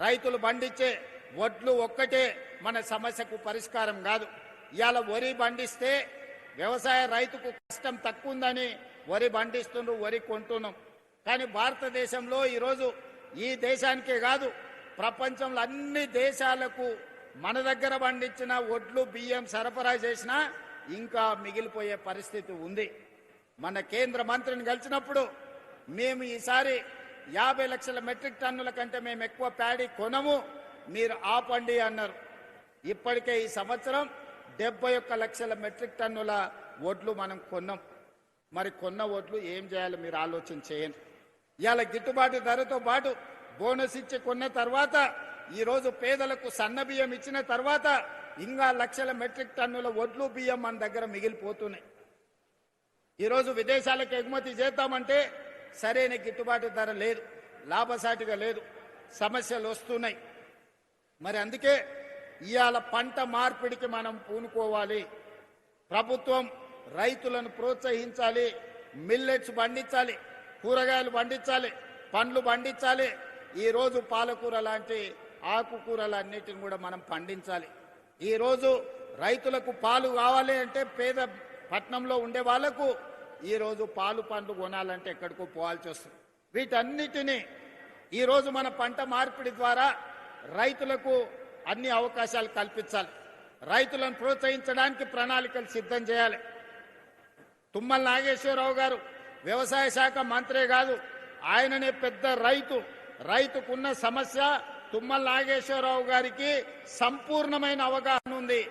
రైతులు పండించే వడ్లు ఒక్కటే మన సమస్యకు పరిష్కారం కాదు. ఇవాళ వరి పండిస్తే వ్యవసాయ రైతుకు కష్టం తక్కువ ఉందని వరి పండిస్తుండ్రు, వరి కొంటున్నాం. కానీ భారతదేశంలో ఈరోజు ఈ దేశానికే కాదు ప్రపంచంలో అన్ని దేశాలకు మన దగ్గర పండించిన వడ్లు బియ్యం సరఫరా చేసినా ఇంకా మిగిలిపోయే పరిస్థితి ఉంది. మన కేంద్ర మంత్రిని కలిసినప్పుడు మేము ఈసారి 50 లక్షల మెట్రిక్ టన్నుల కంటే మేము ఎక్కువ ప్యాడీ కొనము, మీరు ఆపండి అన్నారు. ఇప్పటికే ఈ సంవత్సరం 71 లక్షల మెట్రిక్ టన్నుల వడ్లు మనం కొన్నాం. మరి కొన్న వడ్లు ఏం చేయాలో మీరు ఆలోచన చేయండి. ఇవాళ గిట్టుబాటు ధరతో పాటు బోనస్ ఇచ్చి కొన్న తర్వాత ఈరోజు పేదలకు సన్న బియ్యం ఇచ్చిన తర్వాత ఇంకా లక్షల మెట్రిక్ టన్నుల వడ్లు బియ్యం మన దగ్గర మిగిలిపోతున్నాయి. ఈరోజు విదేశాలకు ఎగుమతి చేద్దామంటే సరైన గిట్టుబాటు ధర లేదు, లాభసాటిగా లేదు, సమస్యలు వస్తున్నాయి. మరి అందుకే ఇవాళ పంట మార్పిడికి మనం పూనుకోవాలి. ప్రభుత్వం రైతులను ప్రోత్సహించాలి, మిల్లెట్స్ పండించాలి, కూరగాయలు పండించాలి, పండ్లు పండించాలి. ఈరోజు పాలకూర లాంటి ఆకుకూరలన్నిటిని కూడా మనం పండించాలి. ఈరోజు రైతులకు పాలు కావాలి అంటే పేద పట్టణంలో ఉండే వాళ్లకు ఈరోజు పాలు పండ్లు కొనాలంటే ఎక్కడికో పోవాల్సి వస్తుంది. వీటన్నిటినీ ఈరోజు మన పంట మార్పిడి ద్వారా రైతులకు అన్ని అవకాశాలు కల్పించాలి. రైతులను ప్రోత్సహించడానికి ప్రణాళికలు సిద్ధం చేయాలి. తుమ్మల నాగేశ్వరరావు గారు వ్యవసాయ శాఖ మంత్రే కాదు, ఆయననే పెద్ద రైతుకున్న సమస్య. తుమ్మల నాగేశ్వరరావు గారికి సంపూర్ణమైన అవగాహన ఉంది.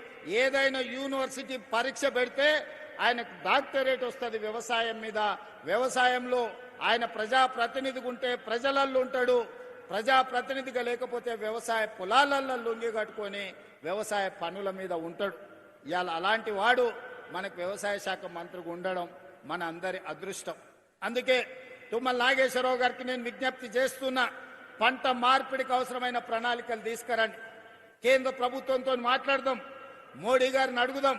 ఏదైనా యూనివర్సిటీ పరీక్ష పెడితే ఆయనకు డాక్టరేట్ వస్తుంది వ్యవసాయం మీద. వ్యవసాయంలో ఆయన ప్రజాప్రతినిధిగా ఉంటే ప్రజలల్లో ఉంటాడు, ప్రజాప్రతినిధిగా లేకపోతే వ్యవసాయ పొలాలలో లొంగి కట్టుకొని వ్యవసాయ పనుల మీద ఉంటాడు. ఇవాళ అలాంటి వాడు మనకు వ్యవసాయ శాఖ మంత్రిగా ఉండడం మన అందరి అదృష్టం. అందుకే తుమ్మల నాగేశ్వరరావు గారికి నేను విజ్ఞప్తి చేస్తున్నా, పంట మార్పిడికి అవసరమైన ప్రణాళికలు తీసుకురండి. కేంద్ర ప్రభుత్వంతో మాట్లాడదాం, మోడీ గారిని అడుగుదాం.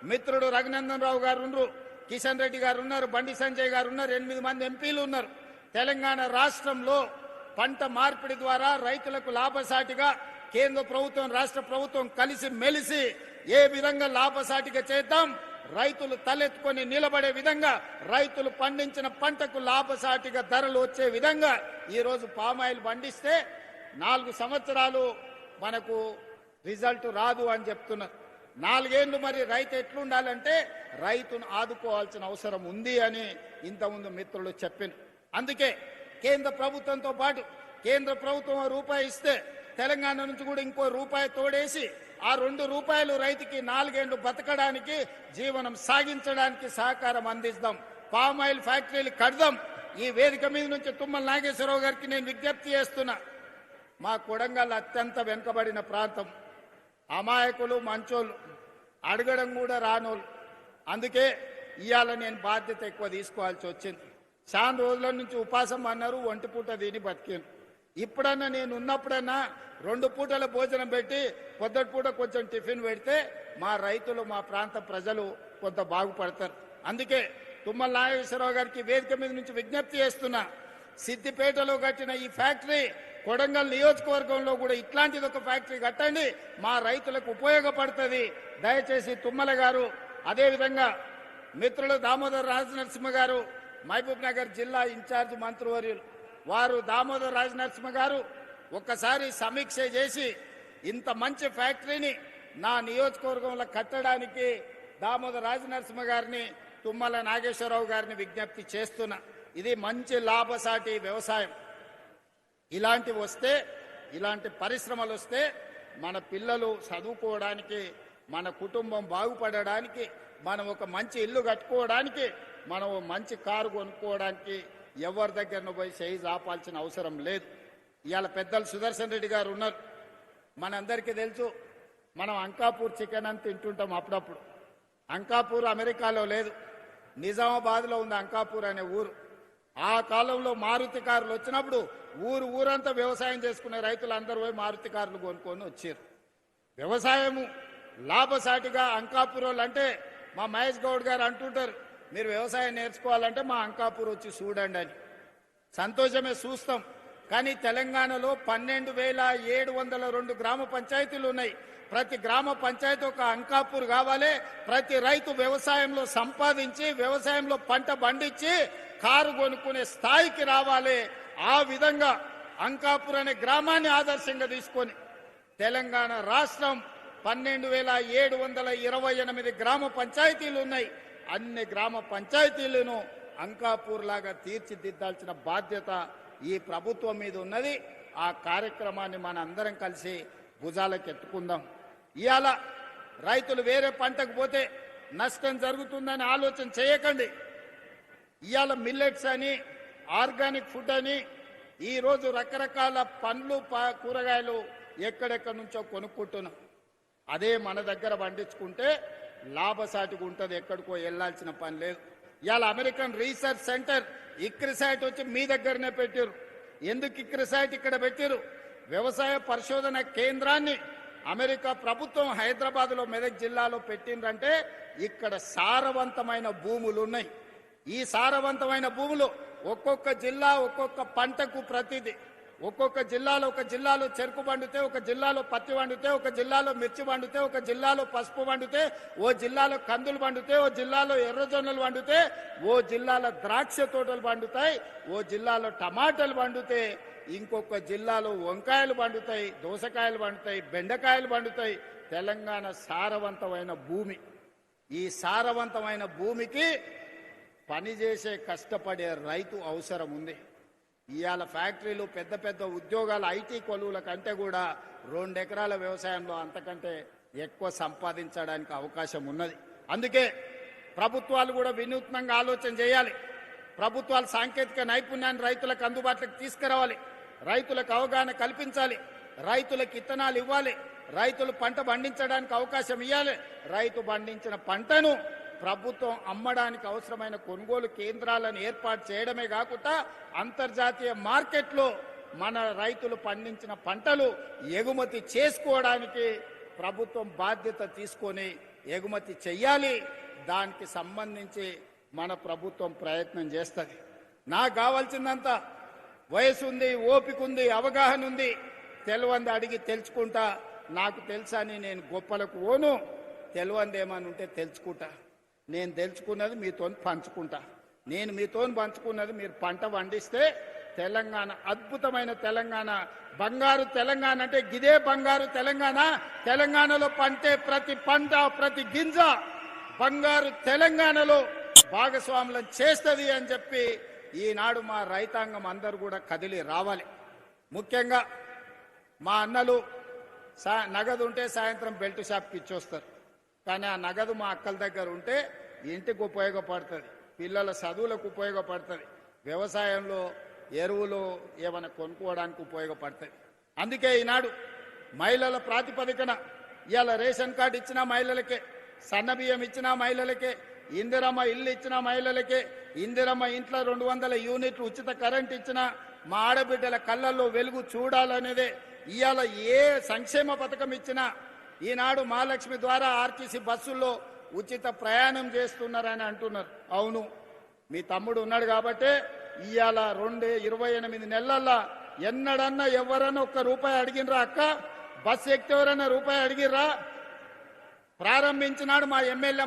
మిత్రుడు రఘునందన్ రావు గారు ఉన్నారు, కిషన్ రెడ్డి గారు ఉన్నారు, బండి సంజయ్ గారు ఉన్నారు, 8 మంది ఎంపీలు ఉన్నారు. తెలంగాణ రాష్ట్రంలో పంట మార్పిడి ద్వారా రైతులకు లాభసాటిగా కేంద్ర ప్రభుత్వం రాష్ట్ర ప్రభుత్వం కలిసి మెలిసి ఏ విధంగా లాభసాటిగా చేద్దాం, రైతులు తలెత్తుకొని నిలబడే విధంగా, రైతులు పండించిన పంటకు లాభసాటిగా ధరలు వచ్చే విధంగా ఈరోజు పామాయిల్ పండిస్తే 4 సంవత్సరాలు మనకు రిజల్ట్ రాదు అని చెప్తున్నారు. 4 ఏళ్లు మరి రైతు ఎట్లుండాలంటే రైతును ఆదుకోవాల్సిన అవసరం ఉంది అని ఇంతకుముందు మిత్రులు చెప్పారు. అందుకే కేంద్ర ప్రభుత్వంతో పాటు కేంద్ర ప్రభుత్వం రూపాయి ఇస్తే తెలంగాణ నుంచి కూడా ఇంకో రూపాయి తోడేసి ఆ 2 రూపాయలు రైతుకి 4 ఏళ్లు బతకడానికి జీవనం సాగించడానికి సహకారం అందిస్తాం. పామాయిల్ ఫ్యాక్టరీలు కడదాం. ఈ వేదిక మీద నుంచి తుమ్మల నాగేశ్వరరావు గారికి నేను విజ్ఞప్తి చేస్తున్నా, మా కొడంగల్ అత్యంత వెనుకబడిన ప్రాంతం, అమాయకులు మంచోళ్ళు, అడగడం కూడా రానోళ్ళు. అందుకే ఇవాళ నేను బాధ్యత ఎక్కువ తీసుకోవాల్సి వచ్చింది. చాలా రోజుల నుంచి ఉపాసం అన్నారు, 1 పూట తిని బతికాను. ఇప్పుడన్నా నేను ఉన్నప్పుడన్నా 2 పూటల భోజనం పెట్టి పొద్దుటి పూట కొంచెం టిఫిన్ పెడితే మా రైతులు మా ప్రాంత ప్రజలు కొంత బాగుపడతారు. అందుకే తుమ్మల నాగేశ్వరరావు గారికి వేదిక మీద నుంచి విజ్ఞప్తి చేస్తున్నా, సిద్దిపేటలో కట్టిన ఈ ఫ్యాక్టరీ కొడంగల్ నియోజకవర్గంలో కూడా ఇట్లాంటిది ఒక ఫ్యాక్టరీ కట్టండి, మా రైతులకు ఉపయోగపడుతుంది. దయచేసి తుమ్మల గారు, అదేవిధంగా మిత్రులు దామోదర్ రాజనరసింహ గారు, మహబూబ్ నగర్ జిల్లా ఇన్ఛార్జ్ మంత్రివర్యులు వారు, దామోదర్ రాజనరసింహ గారు ఒక్కసారి సమీక్ష చేసి ఇంత మంచి ఫ్యాక్టరీని నా నియోజకవర్గంలో కట్టడానికి దామోదర్ రాజనరసింహ గారిని, తుమ్మల నాగేశ్వరరావు గారిని విజ్ఞప్తి చేస్తున్నా. ఇది మంచి లాభసాటి వ్యవసాయం. ఇలాంటివి వస్తే, ఇలాంటి పరిశ్రమలు వస్తే మన పిల్లలు చదువుకోవడానికి, మన కుటుంబం బాగుపడడానికి, మనం ఒక మంచి ఇల్లు కట్టుకోవడానికి, మనం మంచి కారు కొనుక్కోవడానికి ఎవరి దగ్గరను పోయి చేయి ఆపాల్సిన అవసరం లేదు. ఇవాళ పెద్దలు సుదర్శన్ రెడ్డి గారు ఉన్నారు. మనందరికీ తెలుసు, మనం అంకాపూర్ చికెన్ అని తింటుంటాం అప్పుడప్పుడు. అంకాపూర్ అమెరికాలో లేదు, నిజామాబాద్లో ఉంది అంకాపూర్ అనే ఊరు. ఆ కాలంలో మారుతి కార్లు వచ్చినప్పుడు ఊరంతా వ్యవసాయం చేసుకునే రైతులు అందరూ పోయి మారుతి కార్లు కొనుక్కొని వచ్చారు. వ్యవసాయము లాభసాటిగా అంకాపూర్ అంటే మా మహేష్ గౌడ్ గారు అంటుంటారు, మీరు వ్యవసాయం నేర్చుకోవాలంటే మా అంకాపూర్ వచ్చి చూడండి అని. సంతోషమే, చూస్తాం. కానీ తెలంగాణలో 12,702 గ్రామ పంచాయతీలు ఉన్నాయి. ప్రతి గ్రామ పంచాయతీ ఒక అంకాపూర్ కావాలి. ప్రతి రైతు వ్యవసాయంలో సంపాదించి వ్యవసాయంలో పంట పండించి కారు కొనుక్కునే స్థాయికి రావాలి. ఆ విధంగా అంకాపూర్ అనే గ్రామాన్ని ఆదర్శంగా తీసుకొని తెలంగాణ రాష్ట్రం 12,728 గ్రామ పంచాయతీలు ఉన్నాయి. అన్ని గ్రామ పంచాయతీలను అంకాపూర్ లాగా తీర్చిదిద్దాల్సిన బాధ్యత ఈ ప్రభుత్వం మీద ఉన్నది. ఆ కార్యక్రమాన్ని మన అందరం కలిసి భుజాలకెత్తుకుందాం. ఇవాళ రైతులు వేరే పంటకు పోతే నష్టం జరుగుతుందని ఆలోచన చేయకండి. ఇవాళ మిల్లెట్స్ అని ఆర్గానిక్ ఫుడ్ అని ఈరోజు రకరకాల పండ్లు కూరగాయలు ఎక్కడెక్కడి నుంచో కొనుక్కుంటున్నాం. అదే మన దగ్గర పండించుకుంటే లాభసాటిగా ఉంటుంది, ఎక్కడికో వెళ్లాల్సిన పని లేదు. ఇవాళ అమెరికన్ రీసెర్చ్ సెంటర్ ఇక్రిసైట్ వచ్చి మీ దగ్గరనే పెట్టారు. ఎందుకు ఇక్రిసైట్ ఇక్కడ పెట్టారు? వ్యవసాయ పరిశోధన కేంద్రాన్ని అమెరికా ప్రభుత్వం హైదరాబాద్లో మెదక్ జిల్లాలో పెట్టిందంటే ఇక్కడ సారవంతమైన భూములు ఉన్నాయి. ఈ సారవంతమైన భూములు ఒక్కొక్క జిల్లా ఒక్కొక్క పంటకు ప్రతిదీ, ఒక్కొక్క జిల్లాలో ఒక జిల్లాలో చెరుకు పండితే, ఒక జిల్లాలో పత్తి పండితే, ఒక జిల్లాలో మిర్చి పండితే, ఒక జిల్లాలో పసుపు పండితే, ఓ జిల్లాలో కందులు పండితే, ఓ జిల్లాలో ఎర్రజొన్నలు పండితే, ఓ జిల్లాలో ద్రాక్ష తోటలు పండుతాయి, ఓ జిల్లాలో టమాటాలు పండితే, ఇంకొక జిల్లాలో వంకాయలు పండుతాయి, దోసకాయలు పండుతాయి, బెండకాయలు పండుతాయి. తెలంగాణ సారవంతమైన భూమి. ఈ సారవంతమైన భూమికి పనిచేసే కష్టపడే రైతు అవసరం ఉంది. ఇవాళ ఫ్యాక్టరీలు పెద్ద పెద్ద ఉద్యోగాలు ఐటీ కొలువుల కంటే కూడా 2 ఎకరాల వ్యవసాయంలో అంతకంటే ఎక్కువ సంపాదించడానికి అవకాశం ఉన్నది. అందుకే ప్రభుత్వాలు కూడా వినూత్నంగా ఆలోచన చేయాలి. ప్రభుత్వాలు సాంకేతిక నైపుణ్యాన్ని రైతులకు అందుబాటులోకి తీసుకురావాలి. రైతులకు అవగాహన కల్పించాలి. రైతులకు విత్తనాలు ఇవ్వాలి. రైతులు పంట పండించడానికి అవకాశం ఇవ్వాలి. రైతు పండించిన పంటను ప్రభుత్వం అమ్మడానికి అవసరమైన కొనుగోలు కేంద్రాలను ఏర్పాటు చేయడమే కాకుండా అంతర్జాతీయ మార్కెట్లో మన రైతులు పండించిన పంటలు ఎగుమతి చేసుకోవడానికి ప్రభుత్వం బాధ్యత తీసుకొని ఎగుమతి చెయ్యాలి. దానికి సంబంధించి మన ప్రభుత్వం ప్రయత్నం చేస్తుంది. నాకు కావాల్సిందంతా వయసు ఉంది, ఓపిక ఉంది, అవగాహన ఉంది. తెలివంది అడిగి తెలుసుకుంటా. నాకు తెలుసని నేను గొప్పలకు ఓను. తెలివంది ఏమని ఉంటే తెలుసుకుంటా. నేను తెలుసుకున్నది మీతో పంచుకుంటా. నేను మీతో పంచుకున్నది మీరు పంట పండిస్తే తెలంగాణ అద్భుతమైన తెలంగాణ, బంగారు తెలంగాణ అంటే గిదే బంగారు తెలంగాణ. తెలంగాణలో పంటే ప్రతి పంట ప్రతి గింజ బంగారు తెలంగాణలో భాగస్వాములను చేస్తుంది అని చెప్పి ఈనాడు మా రైతాంగం అందరూ కూడా కదిలి రావాలి. ముఖ్యంగా మా అన్నలు నగదు ఉంటే సాయంత్రం బెల్ట్ షాప్కి ఇచ్చొస్తారు. కానీ ఆ నగదు మా అక్కల దగ్గర ఉంటే ఇంటికి ఉపయోగపడుతుంది, పిల్లల చదువులకు ఉపయోగపడుతుంది, వ్యవసాయంలో ఎరువులు ఏమైనా కొనుక్కోవడానికి ఉపయోగపడుతుంది. అందుకే ఈనాడు మహిళల ప్రాతిపదికన ఇవాళ రేషన్ కార్డు ఇచ్చిన మహిళలకే, సన్నబియ్యం ఇచ్చిన మహిళలకే, ఇందిరమ్మ ఇల్లు ఇచ్చిన మహిళలకే, ఇందిరమ్మ ఇంట్లో 200 యూనిట్లు ఉచిత కరెంట్ ఇచ్చిన మా ఆడబిడ్డల కళ్ళల్లో వెలుగు చూడాలనేదే. ఇవాళ ఏ సంక్షేమ పథకం ఇచ్చినా ఈనాడు మహాలక్ష్మి ద్వారా ఆర్టీసీ బస్సుల్లో ఉచిత ప్రయాణం చేస్తున్నారని అంటున్నారు. అవును, మీ తమ్ముడు ఉన్నాడు కాబట్టే ఇవాళ 28 నెలల్లో ఎన్నడన్నా ఎవరన్నా ₹1 అడిగినరా? అక్క బస్సు ఎక్కితే ఎవరన్నా ₹1 అడిగిర్రా? ప్రారంభించినాడు మా ఎమ్మెల్యే